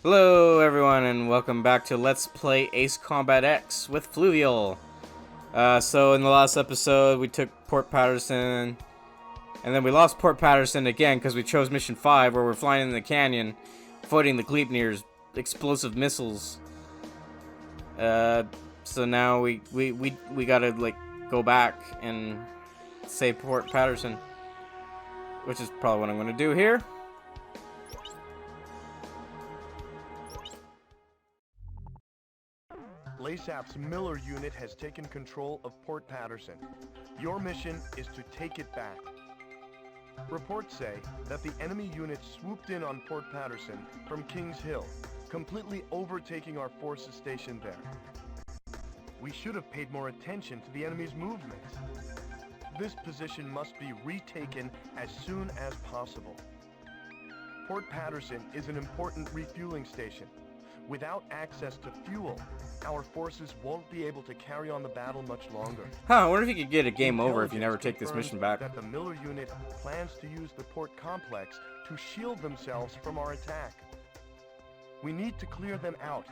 Hello everyone and welcome back to Let's Play Ace Combat X with Fluvial. So in the last episode we took Port Patterson and then we lost Port Patterson again because we chose Mission 5 where we're flying in the canyon fighting the Gleipnir's explosive missiles. So now we gotta like go back and save Port Patterson, which is probably what I'm gonna do here. LASAP's Miller unit has taken control of Port Patterson. Your mission is to take it back. Reports say that the enemy unit swooped in on Port Patterson from Kings Hill, completely overtaking our forces stationed there. We should have paid more attention to the enemy's movements. This position must be retaken as soon as possible. Port Patterson is an important refueling station. Without access to fuel, our forces won't be able to carry on the battle much longer. I wonder if you could get a game over if you never take this mission back. That the Miller unit plans to use the port complex to shield themselves from our attack. We need to clear them out,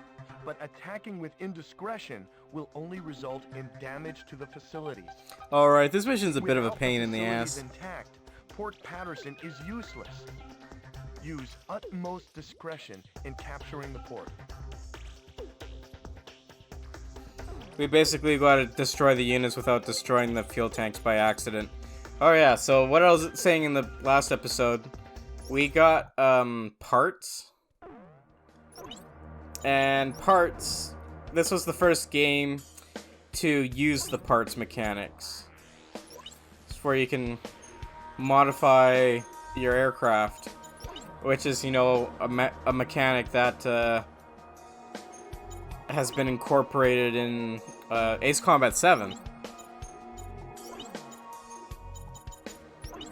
but attacking with indiscretion will only result in damage to the facilities. Alright, this mission's a bit of a pain in the ass. Intact, Port Patterson is useless. Use utmost discretion in capturing the port. We basically gotta destroy the units without destroying the fuel tanks by accident. Oh yeah, so what I was saying in the last episode, we got parts. And parts, this was the first game to use the parts mechanics. It's where you can modify your aircraft, which is, you know, a mechanic that has been incorporated in Ace Combat 7.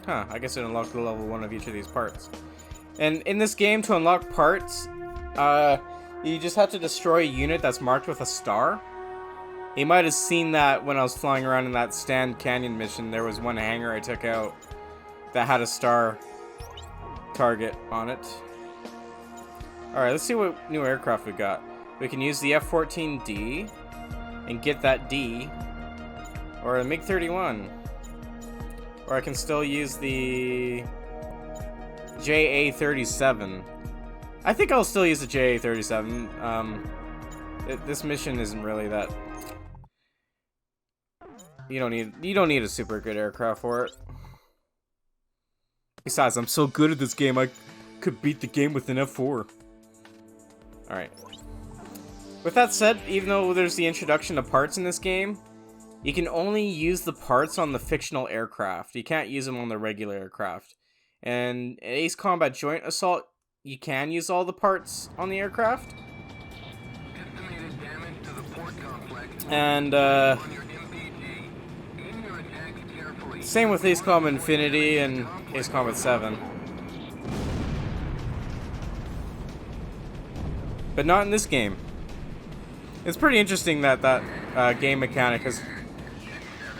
I guess it unlocked the level 1 of each of these parts. And in this game, to unlock parts, you just have to destroy a unit that's marked with a star. You might have seen that when I was flying around in that Stand Canyon mission. There was one hangar I took out that had a star target on it. Alright, let's see what new aircraft we got. We can use the F-14D and get that D, or a MiG-31, or I can still use the JA-37. I think I'll still use the JA-37. This mission isn't really that. You don't need a super good aircraft for it. Besides, I'm so good at this game, I could beat the game with an F4. Alright. With that said, even though there's the introduction of parts in this game, you can only use the parts on the fictional aircraft. You can't use them on the regular aircraft. And in Ace Combat Joint Assault, you can use all the parts on the aircraft. Estimated damage to the port complex. And, same with Ace Combat Infinity and Ace Combat 7. But not in this game. It's pretty interesting that game mechanic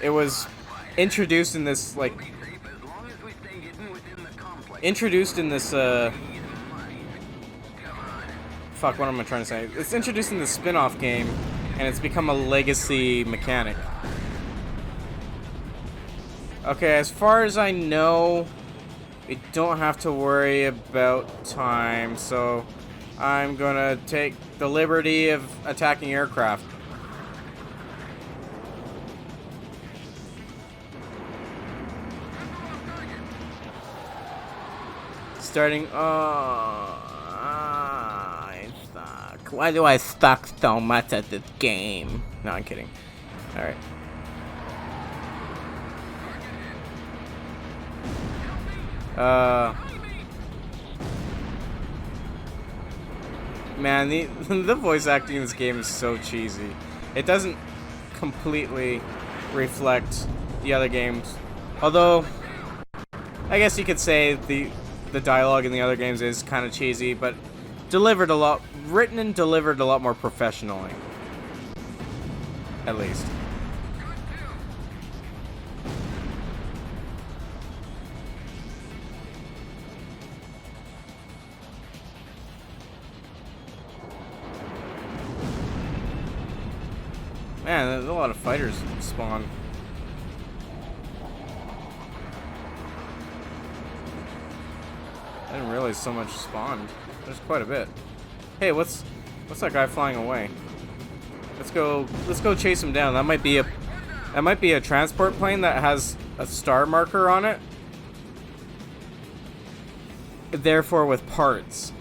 it was introduced in this, like, fuck, what am I trying to say? It's introduced in the spin-off game, and it's become a legacy mechanic. Okay, as far as I know, we don't have to worry about time, so I'm gonna take the liberty of attacking aircraft. Starting, I suck. Why do I suck so much at this game? No, I'm kidding. Alright. Man, the voice acting in this game is so cheesy. It doesn't completely reflect the other games. Although, I guess you could say the dialogue in the other games is kind of cheesy, but written and delivered a lot more professionally. At least. Man, there's a lot of fighters spawn. I didn't realize so much spawned. There's quite a bit. Hey, what's that guy flying away? Let's go chase him down. That might be a transport plane that has a star marker on it. Therefore with parts.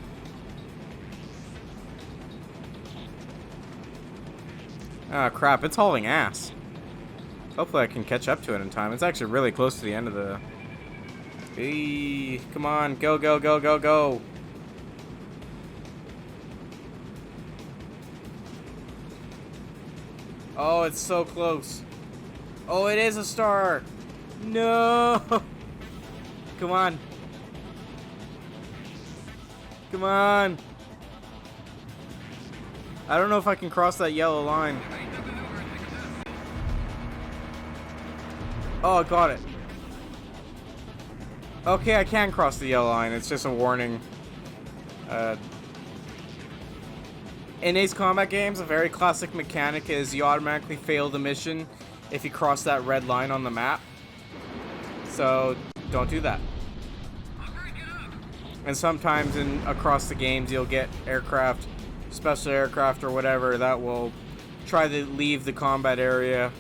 Ah, crap, it's hauling ass. Hopefully I can catch up to it in time. It's actually really close to the end of the... Hey, come on, go, go, go, go, go. Oh, it's so close. Oh, it is a star. No. Come on. Come on. I don't know if I can cross that yellow line. Oh, I got it. Okay, I can cross the yellow line. It's just a warning. In Ace Combat games, a very classic mechanic is you automatically fail the mission if you cross that red line on the map. So, don't do that. And sometimes across the games, you'll get aircraft, special aircraft or whatever, that will try to leave the combat area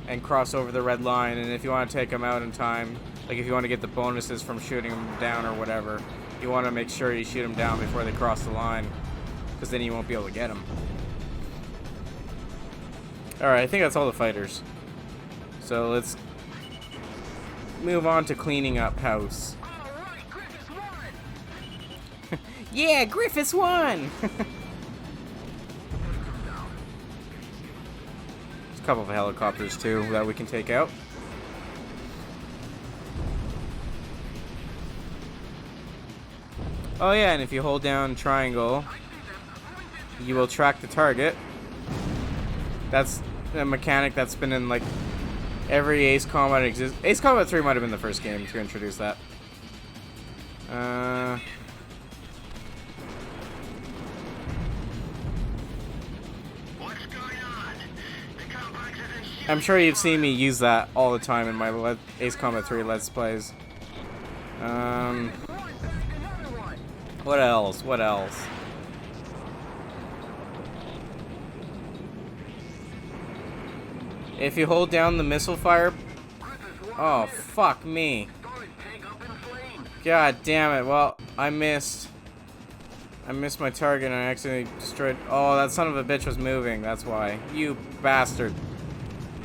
and cross over the red line. And if you want to take them out in time, like if you want to get the bonuses from shooting them down or whatever, you want to make sure you shoot them down before they cross the line, because then you won't be able to get them. Alright, I think that's all the fighters. So let's move on to cleaning up house. Yeah, Griffiths won! There's a couple of helicopters too that we can take out. Oh yeah, and if you hold down triangle, you will track the target. That's a mechanic that's been in like every Ace Combat exists. Ace Combat 3 might have been the first game to introduce that. What's going on? The complex is in I'm sure you've seen me use that all the time in my Ace Combat 3 Let's Plays. What else? What else? If you hold down the missile fire... Oh, fuck me. God damn it. Well, I missed my target and I accidentally destroyed... Oh, that son of a bitch was moving. That's why. You bastard.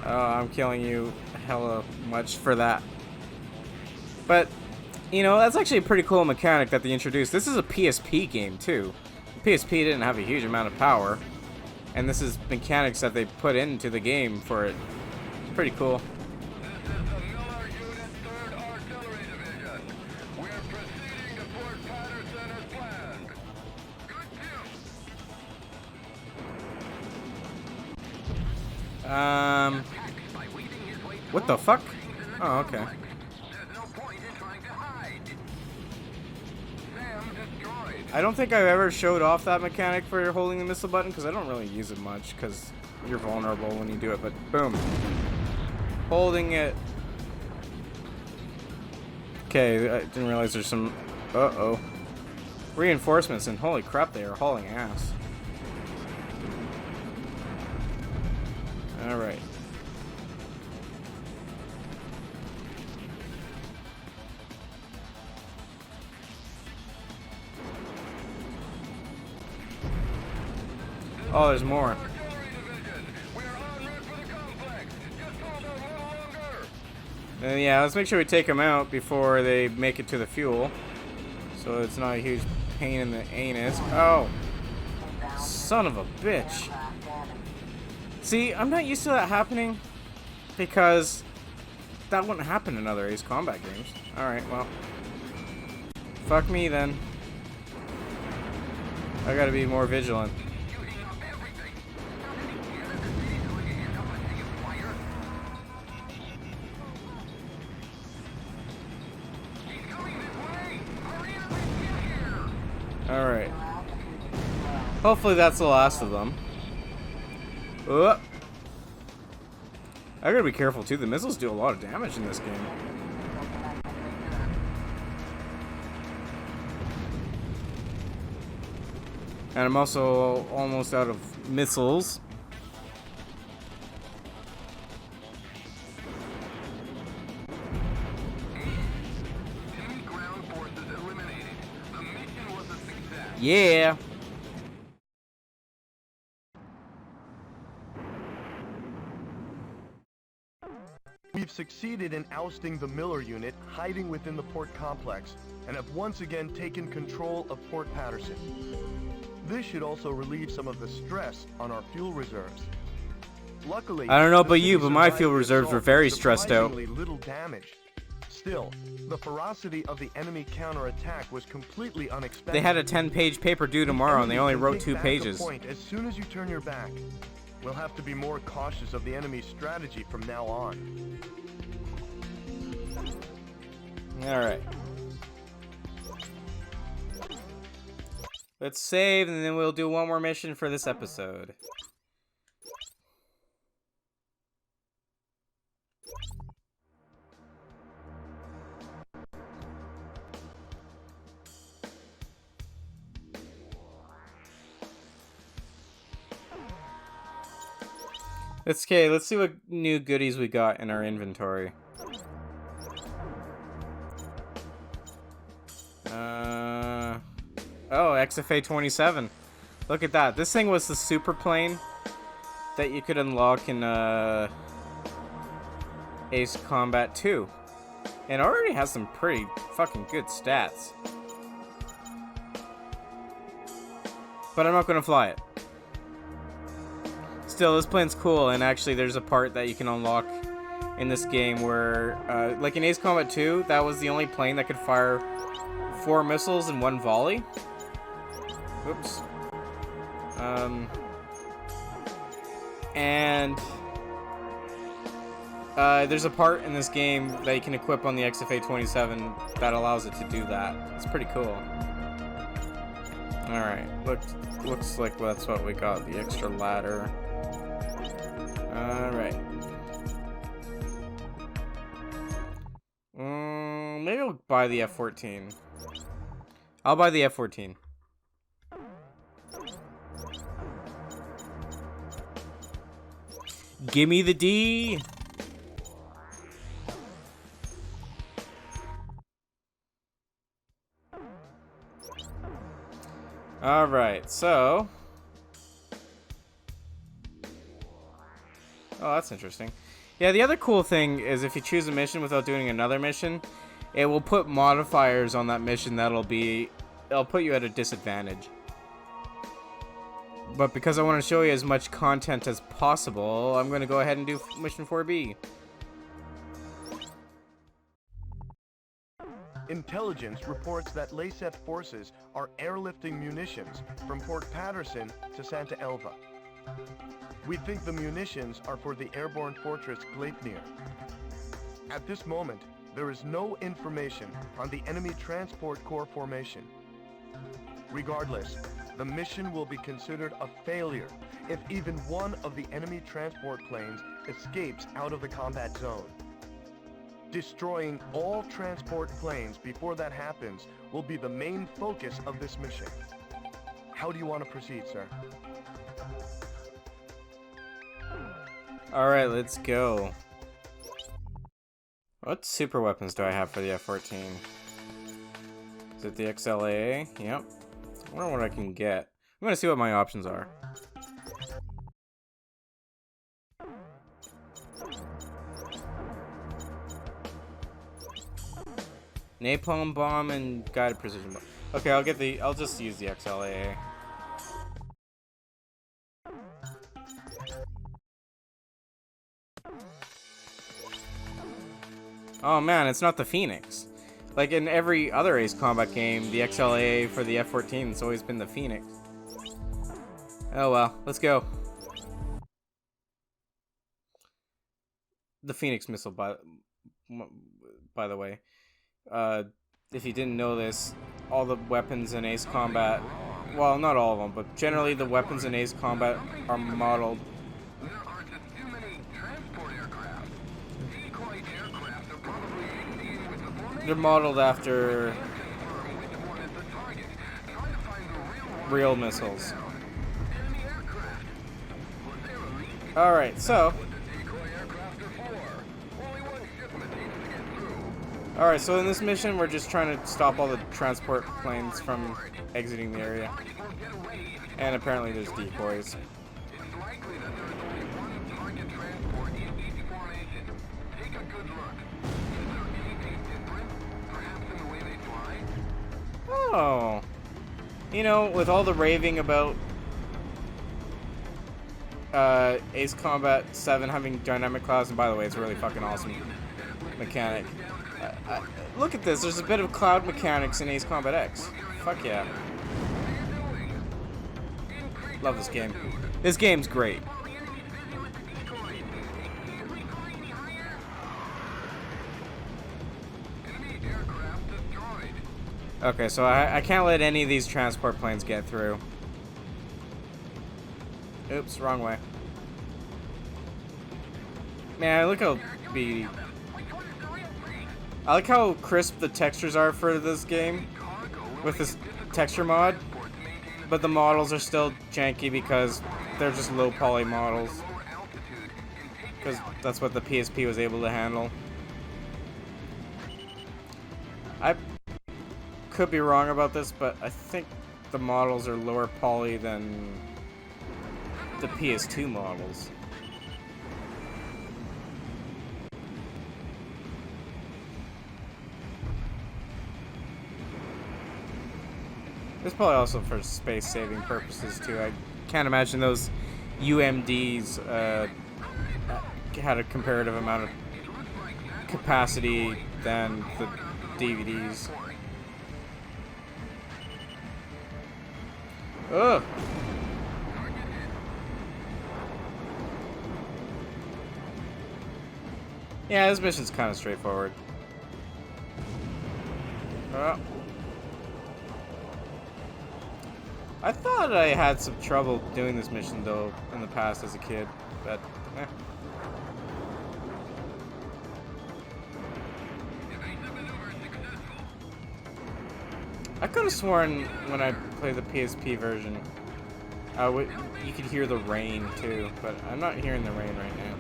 Oh, I'm killing you hella much for that. But, you know, that's actually a pretty cool mechanic that they introduced. This is a PSP game, too. PSP didn't have a huge amount of power. And this is mechanics that they put into the game for it. It's pretty cool. This is the Miller Unit 3rd Artillery Division. We're proceeding to Fort Patterson as planned. Good kill. What the fuck? Oh, okay. There's no point in trying to hide. Sam destroyed. I don't think I've ever showed off that mechanic for holding the missile button, because I don't really use it much, because you're vulnerable when you do it, but boom. Holding it. Okay, I didn't realize there's some... Uh-oh. Reinforcements, and holy crap, they are hauling ass. Alright. Oh, there's more. Yeah, let's make sure we take them out before they make it to the fuel, so it's not a huge pain in the anus. Oh, son of a bitch. See, I'm not used to that happening, because that wouldn't happen in other Ace Combat games. Alright, well. Fuck me then. I gotta be more vigilant. Alright. Hopefully that's the last of them. I gotta be careful too. The missiles do a lot of damage in this game. And I'm also almost out of missiles. Enemy ground forces eliminated. The mission was a success. Yeah. We've succeeded in ousting the Miller unit hiding within the port complex and have once again taken control of Port Patterson. This should also relieve some of the stress on our fuel reserves. Luckily, I don't know the about you, city but my survived fuel the reserves were assault very with stressed out. surprisingly little damage. Still, the ferocity of the enemy counterattack was completely unexpected. They had a 10-page paper due tomorrow, and they only wrote 2 pages. Point as soon as you turn your back. We'll have to be more cautious of the enemy's strategy from now on. Alright. Let's save, and then we'll do one more mission for this episode. Let's see what new goodies we got in our inventory. Oh, XFA 27. Look at that. This thing was the super plane that you could unlock in Ace Combat 2. And it already has some pretty fucking good stats. But I'm not going to fly it. Still, this plane's cool, and actually there's a part that you can unlock in this game where, like in Ace Combat 2, that was the only plane that could fire 4 missiles in 1 volley. Oops. And there's a part in this game that you can equip on the XFA 27 that allows it to do that. It's pretty cool. Alright, looks like that's what we got, the extra ladder. Alright. Maybe I'll buy the F-14. I'll buy the F-14. Gimme the D! Alright, so... Oh, that's interesting. Yeah, the other cool thing is if you choose a mission without doing another mission, it will put modifiers on that mission it'll put you at a disadvantage. But because I want to show you as much content as possible, I'm going to go ahead and do mission 4B. Intelligence reports that LACET forces are airlifting munitions from Port Patterson to Santa Elva. We think the munitions are for the airborne fortress Gleipnir. At this moment, there is no information on the enemy transport corps formation. Regardless, the mission will be considered a failure if even one of the enemy transport planes escapes out of the combat zone. Destroying all transport planes before that happens will be the main focus of this mission. How do you want to proceed, sir? Alright, let's go. What super weapons do I have for the F-14? Is it the XLAA? Yep. I wonder what I can get. I'm gonna see what my options are. Napalm bomb and guided precision bomb. Okay, I'll just use the XLAA. Oh man, it's not the Phoenix. Like in every other Ace Combat game, the XLAA for the F-14 has always been the Phoenix. Oh well, let's go. The Phoenix missile, by the way. If you didn't know this, all the weapons in Ace Combat, well, not all of them, but generally the weapons in Ace Combat are modeled. There are just too many transport aircraft. they're modeled after real missiles. Alright, so. Alright, so in this mission, we're just trying to stop all the transport planes from exiting the area. And apparently there's decoys. Oh. You know, with all the raving about Ace Combat 7 having dynamic clouds, and by the way, it's a really fucking awesome mechanic. Look at this, there's a bit of cloud mechanics in Ace Combat X. Fuck yeah. Love this game. This game's great. Okay, so I can't let any of these transport planes get through. Oops, wrong way. Man, look how beady. I like how crisp the textures are for this game with this texture mod, but the models are still janky because they're just low poly models. Because that's what the PSP was able to handle. I could be wrong about this, but I think the models are lower poly than the PS2 models. This is probably also for space saving purposes too. I can't imagine those UMDs had a comparative amount of capacity than the DVDs. Ugh. Yeah, this mission's kind of straightforward. I thought I had some trouble doing this mission though in the past as a kid, but eh. I could have sworn when I played the PSP version, you could hear the rain too, but I'm not hearing the rain right now.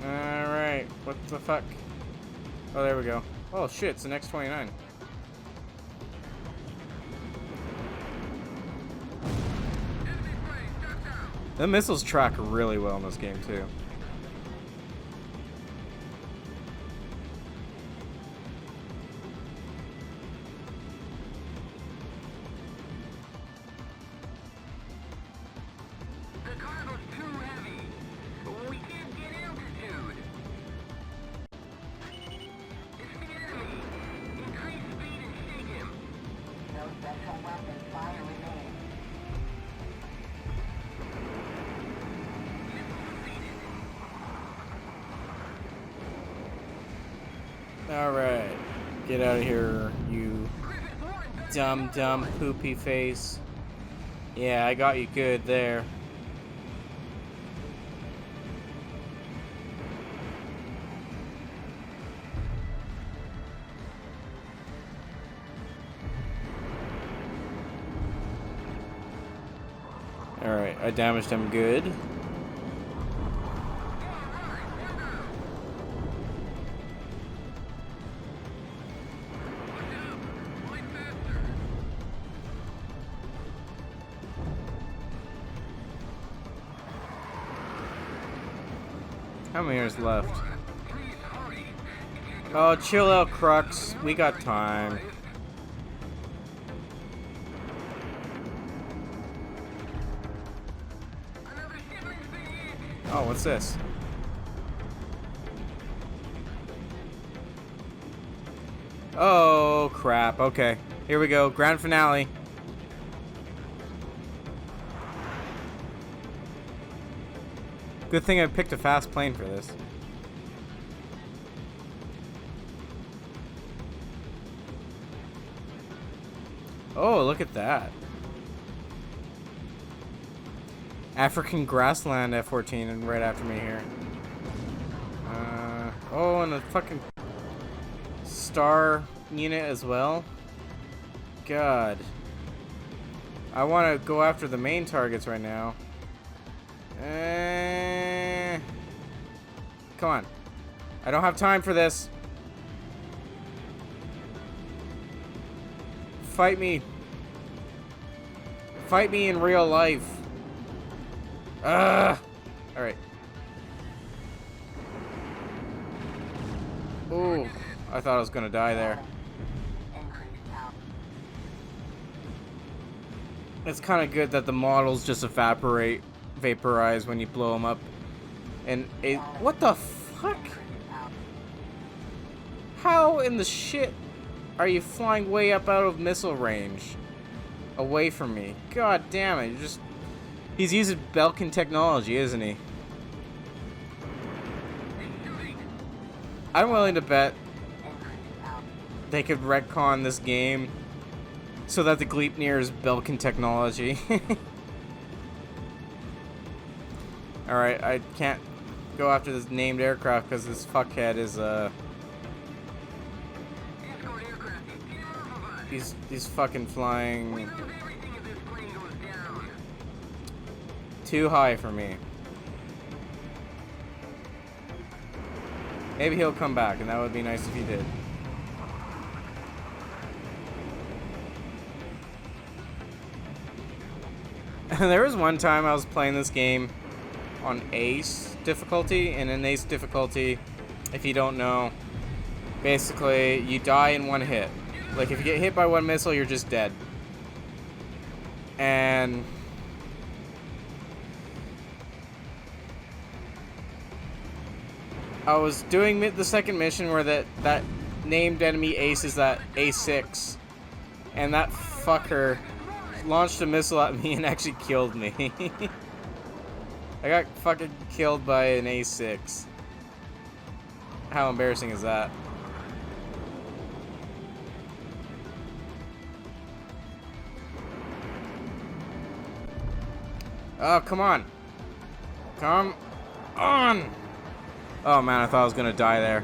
Alright, what the fuck? Oh, there we go. Oh shit, it's an X-29. The missiles track really well in this game too. Alright, get out of here, you dumb poopy face. Yeah, I got you good there. Alright, I damaged him good. How many years left? Oh, chill out, Crux. We got time. Oh, what's this? Oh, crap. Okay. Here we go. Grand finale. Good thing I picked a fast plane for this. Oh, look at that. African grassland F-14 and right after me here. Oh, and a fucking star unit as well. God. I want to go after the main targets right now. Come on. I don't have time for this. Fight me. Fight me in real life. Alright. Ooh, I thought I was gonna die there. It's kind of good that the models just vaporize when you blow them up. And it, what the fuck? How in the shit are you flying way up out of missile range? Away from me. God damn it, he's using Belkin technology, isn't he? I'm willing to bet they could retcon this game so that the Gleipnir is Belkin technology. Alright, I can't go after this named aircraft because this fuckhead is, He's fucking flying too high for me. Maybe he'll come back, and that would be nice if he did. There was one time I was playing this game on Ace difficulty, and in Ace difficulty, if you don't know, basically you die in one hit. Like if you get hit by one missile, you're just dead. And I was doing the second mission where that named enemy Ace is that A6, and that fucker launched a missile at me and actually killed me. I got fucking killed by an A6. How embarrassing is that? Oh, come on. Come on. Oh man, I thought I was gonna die there.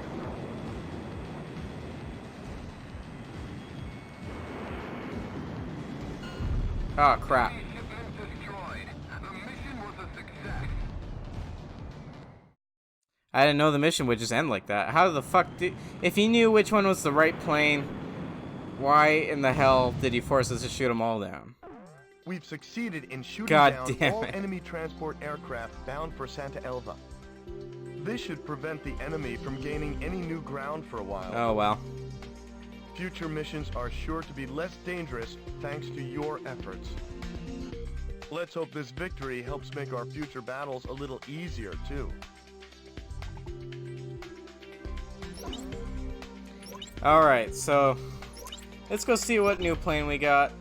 Oh crap. I didn't know the mission would just end like that. How the fuck did... If he knew which one was the right plane, why in the hell did he force us to shoot them all down? We've succeeded in shooting God down damn all it. enemy transport aircraft bound for Santa Elva. This should prevent the enemy from gaining any new ground for a while. Oh well. Future missions are sure to be less dangerous thanks to your efforts. Let's hope this victory helps make our future battles a little easier, too. Alright, so let's go see what new plane we got.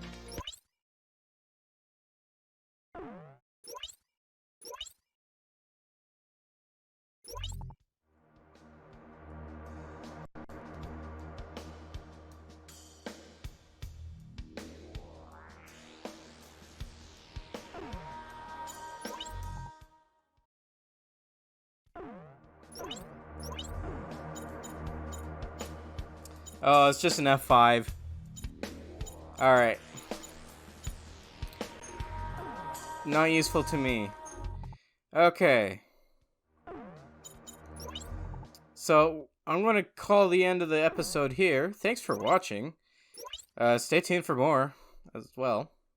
Oh, it's just an F5. Alright. Not useful to me. Okay. So, I'm going to call the end of the episode here. Thanks for watching. Stay tuned for more as well.